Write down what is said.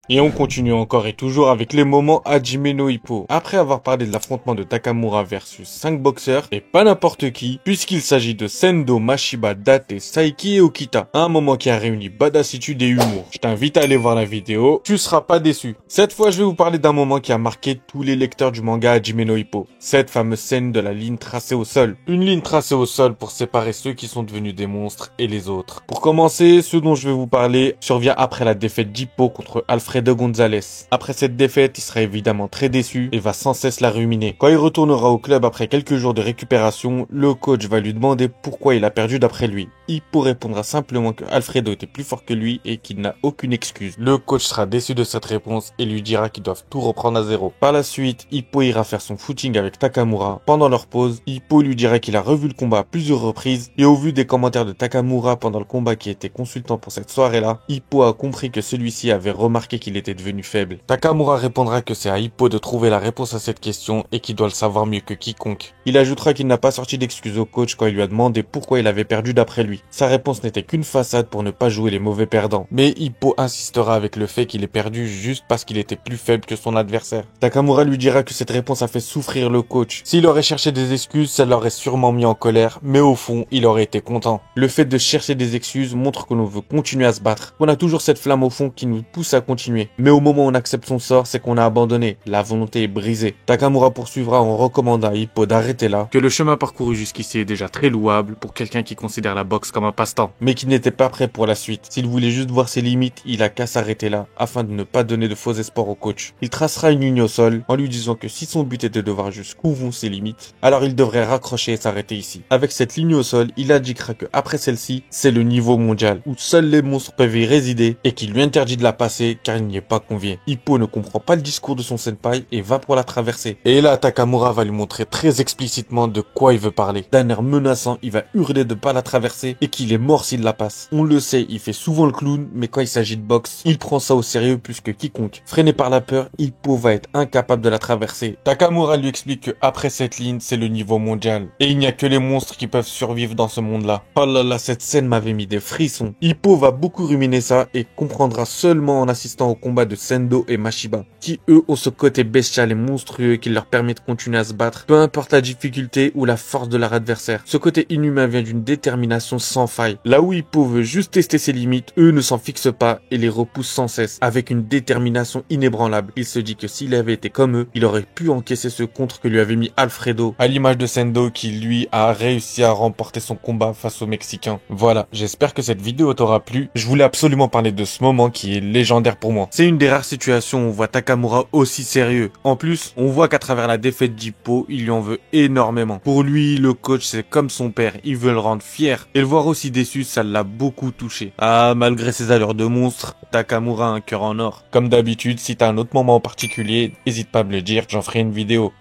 Et on continue encore et toujours avec les moments Hajime no Ippo. Après avoir parlé de l'affrontement de Takamura versus 5 boxeurs, et pas n'importe qui, puisqu'il s'agit de Sendo, Mashiba, Date, Saiki et Okita. Un moment qui a réuni badassitude et humour. Je t'invite à aller voir la vidéo, tu seras pas déçu. Cette fois, je vais vous parler d'un moment qui a marqué tous les lecteurs du manga Hajime no Ippo. Cette fameuse scène de la ligne tracée au sol. Une ligne tracée au sol pour séparer ceux qui sont devenus des monstres et les autres. Pour commencer, ce dont je vais vous parler survient après la défaite d'Hippo contre Alfredo Gonzalez. Après cette défaite, il sera évidemment très déçu et va sans cesse la ruminer. Quand il retournera au club après quelques jours de récupération, le coach va lui demander pourquoi il a perdu d'après lui. Hippo répondra simplement que Alfredo était plus fort que lui et qu'il n'a aucune excuse. Le coach sera déçu de cette réponse et lui dira qu'ils doivent tout reprendre à zéro. Par la suite, Hippo ira faire son footing avec Takamura. Pendant leur pause, Hippo lui dira qu'il a revu le combat à plusieurs reprises et au vu des commentaires de Takamura pendant le combat qui était consultant pour cette soirée-là, Hippo a compris que celui-ci avait remarqué qu'il était devenu faible. Takamura répondra que c'est à Hippo de trouver la réponse à cette question et qu'il doit le savoir mieux que quiconque. Il ajoutera qu'il n'a pas sorti d'excuses au coach quand il lui a demandé pourquoi il avait perdu d'après lui. Sa réponse n'était qu'une façade pour ne pas jouer les mauvais perdants. Mais Hippo insistera avec le fait qu'il ait perdu juste parce qu'il était plus faible que son adversaire. Takamura lui dira que cette réponse a fait souffrir le coach. S'il aurait cherché des excuses, ça l'aurait sûrement mis en colère, mais au fond, il aurait été content. Le fait de chercher des excuses montre que l'on veut continuer à se battre. On a toujours cette flamme au fond qui nous pousse à continuer. Mais au moment où on accepte son sort, c'est qu'on a abandonné. La volonté est brisée. Takamura poursuivra en recommandant à Hippo d'arrêter là, que le chemin parcouru jusqu'ici est déjà très louable pour quelqu'un qui considère la boxe comme un passe-temps, mais qui n'était pas prêt pour la suite. S'il voulait juste voir ses limites, il a qu'à s'arrêter là, afin de ne pas donner de faux espoirs au coach. Il tracera une ligne au sol, en lui disant que si son but était de voir jusqu'où vont ses limites, alors il devrait raccrocher et s'arrêter ici. Avec cette ligne au sol, il indiquera que après celle-ci, c'est le niveau mondial, où seuls les monstres peuvent y résider, et qu'il lui interdit de la passer, car il n'y est pas convié. Hippo ne comprend pas le discours de son senpai, et va pour la traverser. Et là, Takamura va lui montrer très explicitement de quoi il veut parler. D'un air menaçant, il va hurler de pas la traverser, et qu'il est mort s'il la passe. On le sait, il fait souvent le clown, mais quand il s'agit de boxe, il prend ça au sérieux plus que quiconque. Freiné par la peur, Hippo va être incapable de la traverser. Takamura lui explique que après cette ligne, c'est le niveau mondial. Et il n'y a que les monstres qui peuvent survivre dans ce monde-là. Oh là là, cette scène m'avait mis des frissons. Hippo va beaucoup ruminer ça et comprendra seulement en assistant au combat de Sendo et Mashiba, qui eux ont ce côté bestial et monstrueux qui leur permet de continuer à se battre, peu importe la difficulté ou la force de leur adversaire. Ce côté inhumain vient d'une détermination sans faille. Là où Hippo veut juste tester ses limites, eux ne s'en fixent pas et les repoussent sans cesse, avec une détermination inébranlable. Il se dit que s'il avait été comme eux, il aurait pu encaisser ce contre que lui avait mis Alfredo, à l'image de Sendo qui lui a réussi à remporter son combat face aux Mexicains. Voilà, j'espère que cette vidéo t'aura plu. Je voulais absolument parler de ce moment qui est légendaire pour moi. C'est une des rares situations où on voit Takamura aussi sérieux. En plus, on voit qu'à travers la défaite d'Hippo, il lui en veut énormément. Pour lui, le coach c'est comme son père, il veut le rendre fier. Et le voir aussi déçu, ça l'a beaucoup touché. Ah, malgré ses allures de monstre, Takamura a un cœur en or. Comme d'habitude, si t'as un autre moment en particulier, n'hésite pas à me le dire, j'en ferai une vidéo.